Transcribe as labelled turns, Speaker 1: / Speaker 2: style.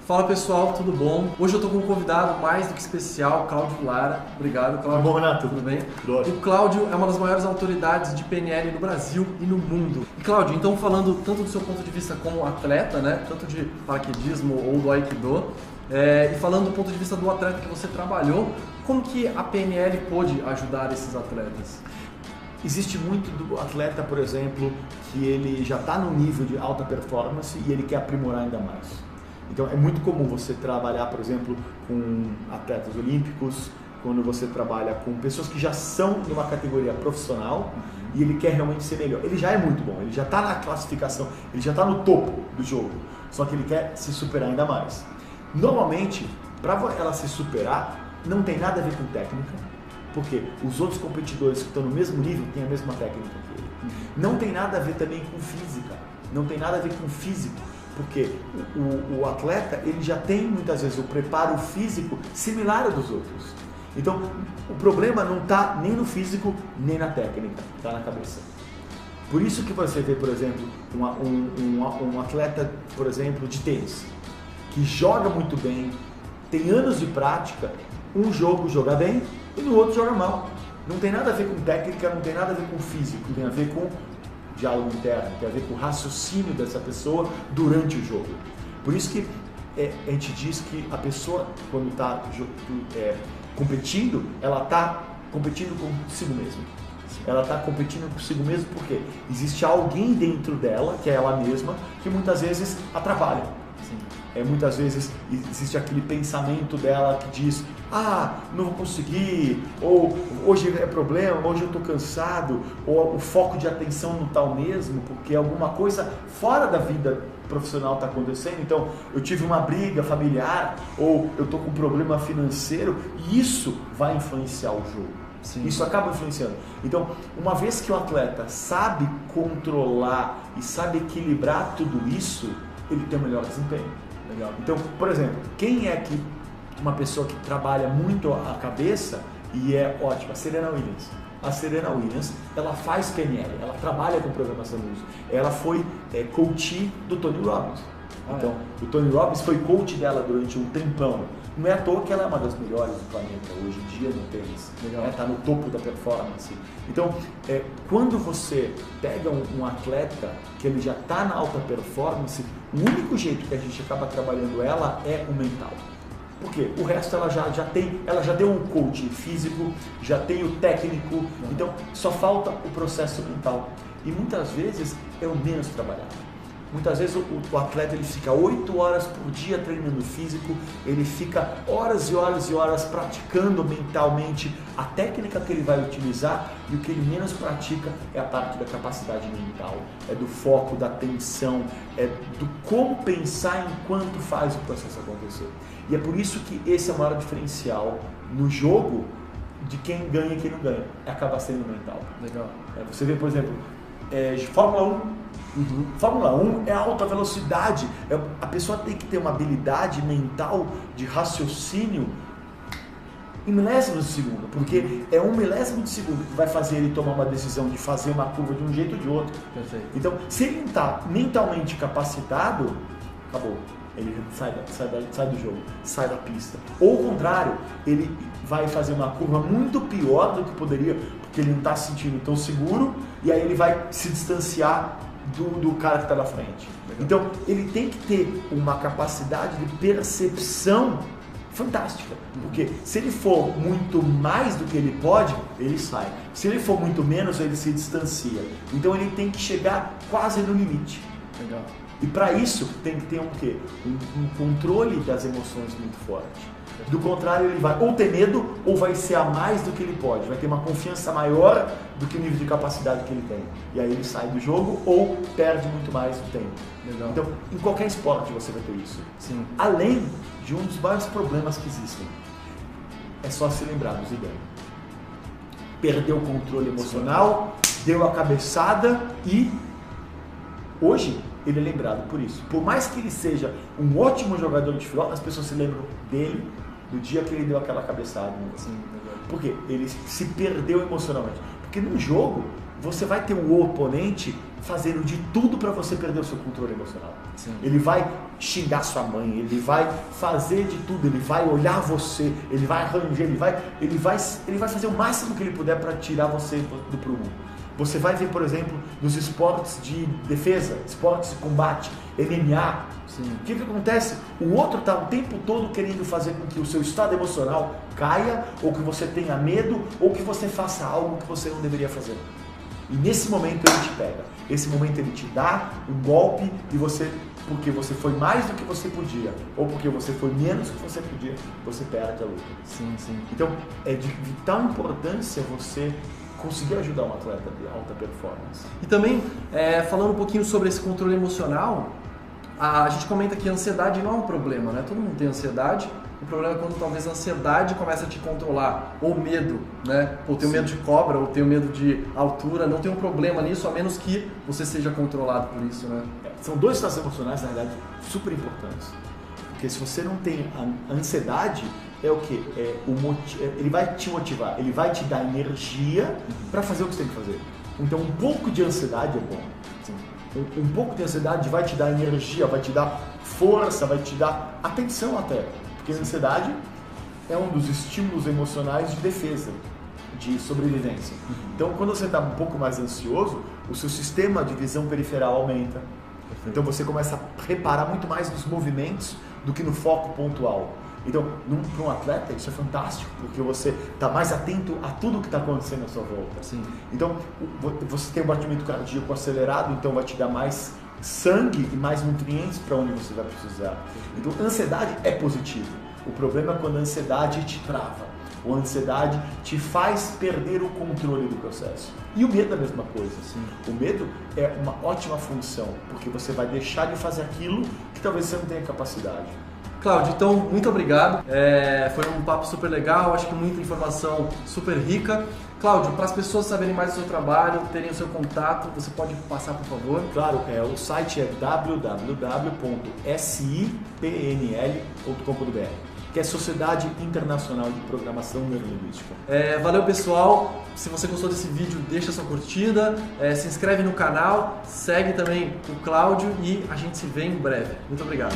Speaker 1: Fala pessoal, tudo bom? Hoje eu tô com um convidado mais do que especial, Cláudio Lara. Obrigado, Cláudio.
Speaker 2: Tudo bom, Renato?
Speaker 1: Tudo bem?
Speaker 2: Lógico.
Speaker 1: O Cláudio é uma das maiores autoridades de PNL no Brasil e no mundo. E Cláudio, então falando tanto do seu ponto de vista como atleta, né? Tanto de paraquedismo ou do Aikido, e falando do ponto de vista do atleta que você trabalhou, como que a PNL pôde ajudar esses atletas?
Speaker 2: Existe muito do atleta, por exemplo, que ele já está no nível de alta performance e ele quer aprimorar ainda mais. Então é muito comum você trabalhar, por exemplo, com atletas olímpicos, quando você trabalha com pessoas que já são de uma categoria profissional e ele quer realmente ser melhor. Ele já é muito bom, ele já está na classificação, ele já está no topo do jogo, só que ele quer se superar ainda mais. Normalmente, para ela se superar, não tem nada a ver com técnica, porque os outros competidores que estão no mesmo nível têm a mesma técnica que ele. Não tem nada a ver também com física, não tem nada a ver com físico, porque o atleta ele já tem muitas vezes o preparo físico similar ao dos outros. Então, o problema não está nem no físico, nem na técnica, está na cabeça. Por isso que você vê, por exemplo, um atleta, por exemplo, de tênis, que joga muito bem, tem anos de prática, um jogo joga bem e no outro joga mal. Não tem nada a ver com técnica, não tem nada a ver com físico, tem a ver com diálogo interno, tem a ver com o raciocínio dessa pessoa durante o jogo. Por isso que a gente diz que a pessoa, quando está competindo, ela está competindo consigo mesma. Ela está competindo consigo mesma porque existe alguém dentro dela, que é ela mesma, que muitas vezes atrapalha. Muitas vezes existe aquele pensamento dela que diz: não vou conseguir, ou hoje é problema, hoje eu estou cansado, ou o foco de atenção não está o mesmo, porque alguma coisa fora da vida profissional está acontecendo. Então, eu tive uma briga familiar, ou eu estou com um problema financeiro, e isso vai influenciar o jogo. Sim. Isso acaba influenciando. Então, uma vez que o atleta sabe controlar e sabe equilibrar tudo isso, ele tem um melhor desempenho. Legal. Então, por exemplo, quem é que uma pessoa que trabalha muito a cabeça e é ótima? A Serena Williams. A Serena Williams, ela faz PNL, ela trabalha com programação de uso. Ela foi coach do Tony Robbins. Então, o Tony Robbins foi coach dela durante um tempão. Não é à toa que ela é uma das melhores do planeta hoje em dia no tênis. Está no topo da performance. Então, quando você pega um atleta que ele já está na alta performance, o único jeito que a gente acaba trabalhando ela é o mental. Porque o resto ela já deu um coach físico, já tem o técnico, então só falta o processo mental. E muitas vezes é o menos trabalhado. Muitas vezes o atleta ele fica 8 horas por dia treinando físico, ele fica horas e horas e horas praticando mentalmente a técnica que ele vai utilizar, e o que ele menos pratica é a parte da capacidade mental, é do foco, da atenção, é do como pensar enquanto faz o processo acontecer. E é por isso que esse é o maior diferencial no jogo de quem ganha e quem não ganha, acaba sendo mental.
Speaker 1: Legal.
Speaker 2: Você vê, por exemplo, Fórmula 1. Fórmula 1 é alta velocidade, a pessoa tem que ter uma habilidade mental de raciocínio em milésimos de segundo, porque é um milésimo de segundo que vai fazer ele tomar uma decisão de fazer uma curva de um jeito ou de outro.
Speaker 1: Perfeito.
Speaker 2: Então, se ele não está mentalmente capacitado, acabou. Ele sai do jogo, sai da pista. Ou ao contrário, ele vai fazer uma curva muito pior do que poderia, porque ele não está se sentindo tão seguro, e aí ele vai se distanciar do cara que está na frente. Legal. Então, ele tem que ter uma capacidade de percepção fantástica, porque se ele for muito mais do que ele pode, ele sai. Se ele for muito menos, ele se distancia. Então, ele tem que chegar quase no limite.
Speaker 1: Legal.
Speaker 2: E para isso tem que ter um quê? Um controle das emoções muito forte. Do contrário, ele vai ou ter medo ou vai ser a mais do que ele pode. Vai ter uma confiança maior do que o nível de capacidade que ele tem. E aí ele sai do jogo ou perde muito mais do tempo.
Speaker 1: Legal.
Speaker 2: Então, em qualquer esporte você vai ter isso.
Speaker 1: Sim.
Speaker 2: Além de um dos maiores problemas que existem. É só se lembrar do Zidane. Perdeu o controle emocional, deu a cabeçada e hoje ele é lembrado por isso. Por mais que ele seja um ótimo jogador de futebol, as pessoas se lembram dele do dia que ele deu aquela cabeçada.
Speaker 1: Sim,
Speaker 2: porque ele se perdeu emocionalmente. Porque num jogo, você vai ter o oponente fazendo de tudo para você perder o seu controle emocional.
Speaker 1: Sim.
Speaker 2: Ele vai xingar sua mãe, ele vai fazer de tudo, ele vai olhar você, ele vai arranjar, ele vai fazer o máximo que ele puder para tirar você do prumo. Você vai ver, por exemplo, nos esportes de defesa, esportes de combate, MMA.
Speaker 1: Sim.
Speaker 2: O que acontece? O outro está o tempo todo querendo fazer com que o seu estado emocional caia, ou que você tenha medo, ou que você faça algo que você não deveria fazer. E nesse momento ele te pega. Esse momento ele te dá um golpe e você, porque você foi mais do que você podia, ou porque você foi menos do que você podia, você perde a luta.
Speaker 1: Sim, sim.
Speaker 2: Então é de vital importância você conseguir ajudar um atleta de alta performance.
Speaker 1: E também, falando um pouquinho sobre esse controle emocional, a gente comenta que a ansiedade não é um problema, né? Todo mundo tem ansiedade. O problema é quando talvez a ansiedade começa a te controlar, ou medo, né? Ou tenho medo de cobra, ou tenho medo de altura, não tem um problema nisso, a menos que você seja controlado por isso, né?
Speaker 2: São dois estados emocionais, na verdade, super importantes. Porque se você não tem a ansiedade, é o quê? Ele vai te motivar, ele vai te dar energia para fazer o que você tem que fazer. Então um pouco de ansiedade é bom. Um pouco de ansiedade vai te dar energia, vai te dar força, vai te dar atenção até. Porque a ansiedade é um dos estímulos emocionais de defesa, de sobrevivência. Então, quando você está um pouco mais ansioso, o seu sistema de visão periferal aumenta. Então, você começa a reparar muito mais nos movimentos do que no foco pontual. Então, para um atleta, isso é fantástico, porque você está mais atento a tudo que está acontecendo à sua volta.
Speaker 1: Sim.
Speaker 2: Então, você tem um batimento cardíaco acelerado, então vai te dar mais sangue e mais nutrientes para onde você vai precisar. Então, a ansiedade é positiva. O problema é quando a ansiedade te trava, ou a ansiedade te faz perder o controle do processo. E o medo é a mesma coisa.
Speaker 1: Sim.
Speaker 2: O medo é uma ótima função, porque você vai deixar de fazer aquilo que talvez você não tenha capacidade.
Speaker 1: Cláudio, então, muito obrigado. Foi um papo super legal, acho que muita informação super rica. Cláudio, para as pessoas saberem mais do seu trabalho, terem o seu contato, você pode passar, por favor?
Speaker 2: Claro, o site é www.sipnl.com.br, que é Sociedade Internacional de Programação Neurolinguística.
Speaker 1: Valeu, pessoal. Se você gostou desse vídeo, deixa sua curtida, se inscreve no canal, segue também o Cláudio e a gente se vê em breve. Muito obrigado.